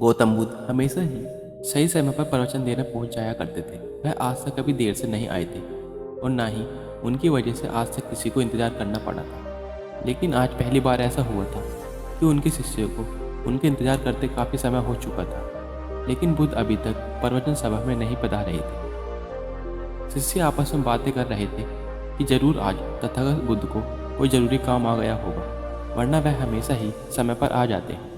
गौतम बुद्ध हमेशा ही सही समय पर प्रवचन देने पहुंच जाया करते थे। वह आज तक कभी देर से नहीं आए थे और ना ही उनकी वजह से आज तक किसी को इंतजार करना पड़ा था। लेकिन आज पहली बार ऐसा हुआ था कि उनके शिष्यों को उनके इंतजार करते काफ़ी समय हो चुका था, लेकिन बुद्ध अभी तक प्रवचन सभा में नहीं पधार रहे थे। शिष्य आपस में बातें कर रहे थे कि जरूर आज तथागत बुद्ध को कोई ज़रूरी काम आ गया होगा, वरना वह हमेशा ही समय पर आ जाते हैं।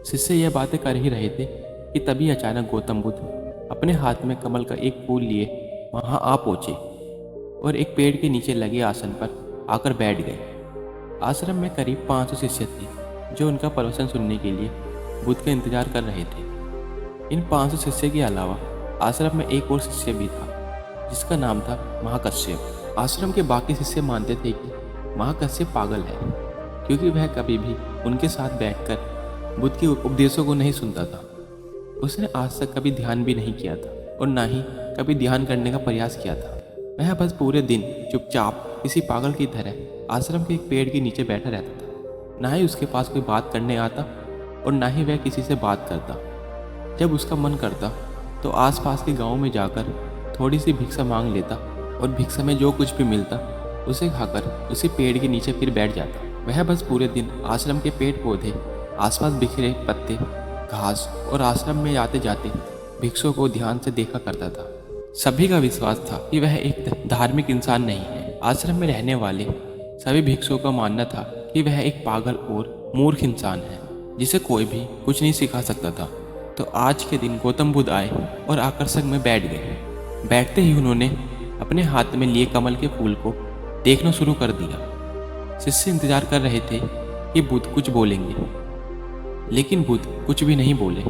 शिष्य यह बातें कर ही रहे थे कि तभी अचानक गौतम बुद्ध अपने हाथ में कमल का एक फूल लिए वहां आ पहुंचे और एक पेड़ के नीचे लगे आसन पर आकर बैठ गए। आश्रम में करीब 500 शिष्य थे जो उनका प्रवचन सुनने के लिए बुद्ध का इंतजार कर रहे थे। इन 500 शिष्य के अलावा आश्रम में एक और शिष्य भी था जिसका नाम था महाकश्यप। आश्रम के बाकी शिष्य मानते थे कि महाकश्यप पागल है, क्योंकि वह कभी भी उनके साथ बैठकर बुद्ध के उपदेशों को नहीं सुनता था। उसने आज तक कभी ध्यान भी नहीं किया था और ना ही कभी ध्यान करने का प्रयास किया था। वह बस पूरे दिन चुपचाप किसी पागल की तरह आश्रम के एक पेड़ के नीचे बैठा रहता था। ना ही उसके पास कोई बात करने आता और ना ही वह किसी से बात करता। जब उसका मन करता तो आसपास के गांव में जाकर थोड़ी सी भिक्षा मांग लेता और भिक्षा में जो कुछ भी मिलता उसे खाकर उसी पेड़ के नीचे फिर बैठ जाता। वह बस पूरे दिन आश्रम के पेड़ पौधे, आसपास बिखरे पत्ते, घास और आश्रम में जाते जाते भिक्षुओं को ध्यान से देखा करता था। सभी का विश्वास था कि वह एक धार्मिक इंसान नहीं है। आश्रम में रहने वाले सभी भिक्षुओं का मानना था कि वह एक पागल और मूर्ख इंसान है जिसे कोई भी कुछ नहीं सिखा सकता था। तो आज के दिन गौतम बुद्ध आए और आकर्षक में बैठ गए। बैठते ही उन्होंने अपने हाथ में लिए कमल के फूल को देखना शुरू कर दिया। शिष्य इंतजार कर रहे थे कि बुद्ध कुछ बोलेंगे, लेकिन बुद्ध कुछ भी नहीं बोले।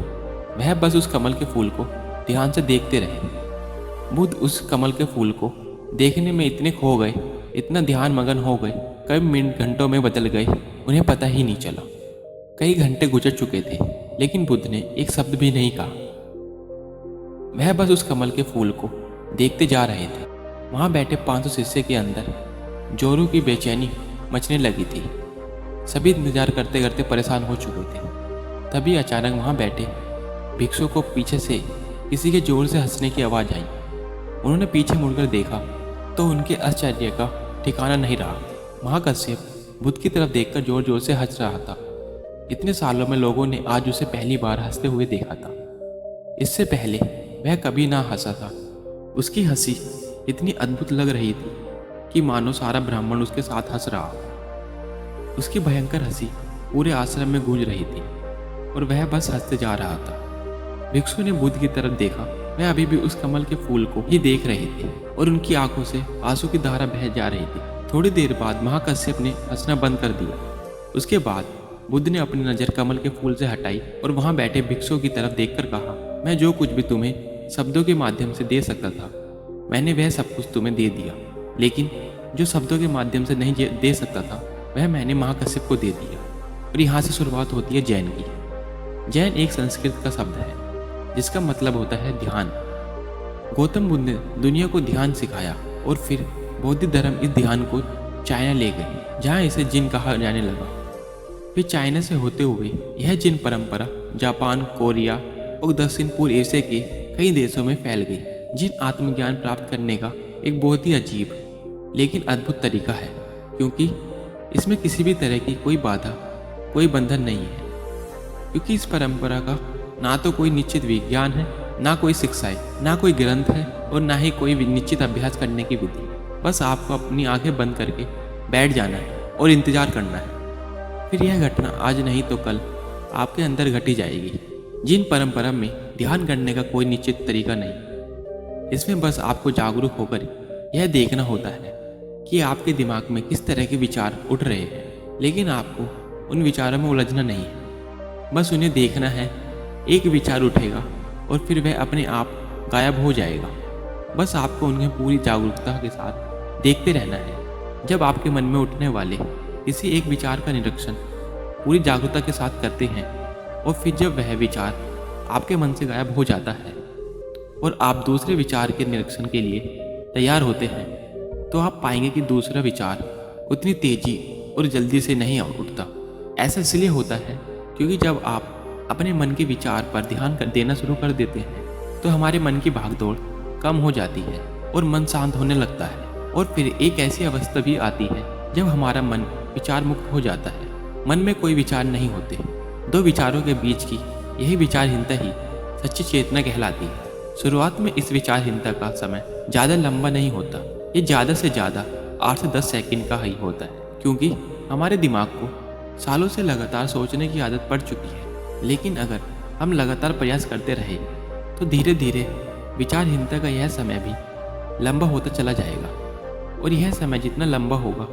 वह बस उस कमल के फूल को ध्यान से देखते रहे। बुद्ध उस कमल के फूल को देखने में इतने खो गए, इतना ध्यान मगन हो गए, कई मिनट घंटों में बदल गए, उन्हें पता ही नहीं चला। कई घंटे गुजर चुके थे, लेकिन बुद्ध ने एक शब्द भी नहीं कहा। वह बस उस कमल के फूल को देखते जा रहे थे। वहां बैठे 500 शिष्य के अंदर जोरों की बेचैनी मचने लगी थी। सभी इंतजार करते करते परेशान हो चुके थे। तभी अचानक वहां बैठे भिक्षु को पीछे से किसी के जोर से हंसने की आवाज़ आई। उन्होंने पीछे मुड़कर देखा तो उनके आश्चर्य का ठिकाना नहीं रहा। महाकश्यप बुद्ध की तरफ देखकर जोर जोर से हंस रहा था। इतने सालों में लोगों ने आज उसे पहली बार हंसते हुए देखा था। इससे पहले वह कभी ना हंसा था। उसकी हंसी इतनी अद्भुत लग रही थी कि मानो सारा ब्राह्मण उसके साथ हंस रहा हो। उसकी भयंकर हंसी पूरे आश्रम में गूंज रही थी और वह बस हंसते जा रहा था। भिक्षु ने बुद्ध की तरफ देखा। वह अभी भी उस कमल के फूल को ही देख रहे थे और उनकी आंखों से आंसू की धारा बह जा रही थी। थोड़ी देर बाद महाकश्यप ने हंसना बंद कर दिया। उसके बाद बुद्ध ने अपनी नज़र कमल के फूल से हटाई और वहां बैठे भिक्षुओं की तरफ देखकर कहा, मैं जो कुछ भी तुम्हें शब्दों के माध्यम से दे सकता था, मैंने वह सब कुछ तुम्हें दे दिया। लेकिन जो शब्दों के माध्यम से नहीं दे सकता था, वह मैंने महाकश्यप को दे दिया। और यहाँ से शुरुआत होती है जैन की। जैन एक संस्कृत का शब्द है जिसका मतलब होता है ध्यान। गौतम बुद्ध ने दुनिया को ध्यान सिखाया और फिर बौद्ध धर्म इस ध्यान को चाइना ले गए, जहाँ इसे जिन कहा जाने लगा। फिर चाइना से होते हुए यह जिन परंपरा जापान, कोरिया और दक्षिण पूर्व एशिया के कई देशों में फैल गई। जिन आत्मज्ञान प्राप्त करने का एक बहुत ही अजीब लेकिन अद्भुत तरीका है, क्योंकि इसमें किसी भी तरह की कोई बाधा, कोई बंधन नहीं है। क्योंकि इस परंपरा का ना तो कोई निश्चित विज्ञान है, ना कोई शिक्षाएं, ना कोई ग्रंथ है और ना ही कोई निश्चित अभ्यास करने की विधि। बस आपको अपनी आंखें बंद करके बैठ जाना है और इंतजार करना है। फिर यह घटना आज नहीं तो कल आपके अंदर घटी जाएगी। जिन परंपरा में ध्यान करने का कोई निश्चित तरीका नहीं, इसमें बस आपको जागरूक होकर यह देखना होता है कि आपके दिमाग में किस तरह के विचार उठ रहे हैं। लेकिन आपको उन विचारों में उलझना नहीं है, बस उन्हें देखना है। एक विचार उठेगा और फिर वह अपने आप गायब हो जाएगा। बस आपको उन्हें पूरी जागरूकता के साथ देखते रहना है। जब आपके मन में उठने वाले किसी एक विचार का निरीक्षण पूरी जागरूकता के साथ करते हैं और फिर जब वह विचार आपके मन से गायब हो जाता है और आप दूसरे विचार के निरीक्षण के लिए तैयार होते हैं, तो आप पाएंगे कि दूसरा विचार उतनी तेजी और जल्दी से नहीं उठता। ऐसा इसलिए होता है क्योंकि जब आप अपने मन के विचार पर ध्यान देना शुरू कर देते हैं तो हमारे मन की भागदौड़ कम हो जाती है और मन शांत होने लगता है। और फिर एक ऐसी अवस्था भी आती है जब हमारा मन विचार मुक्त हो जाता है। मन में कोई विचार नहीं होते, दो विचारों के बीच की यही विचारहीनता ही सच्ची चेतना कहलाती है। शुरुआत में इस विचारहीनता का समय ज़्यादा लंबा नहीं होता, ये ज़्यादा से ज़्यादा 8 से 10 सेकंड का ही होता है, क्योंकि हमारे दिमाग को सालों से लगातार सोचने की आदत पड़ चुकी है। लेकिन अगर हम लगातार प्रयास करते रहे तो धीरे धीरे विचारहीनता का यह समय भी लंबा होता चला जाएगा। और यह समय जितना लंबा होगा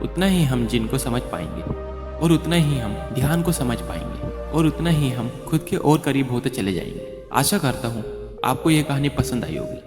उतना ही हम जिनको समझ पाएंगे और उतना ही हम ध्यान को समझ पाएंगे और उतना ही हम खुद के और करीब होते चले जाएंगे। आशा करता हूँ आपको ये कहानी पसंद आई होगी।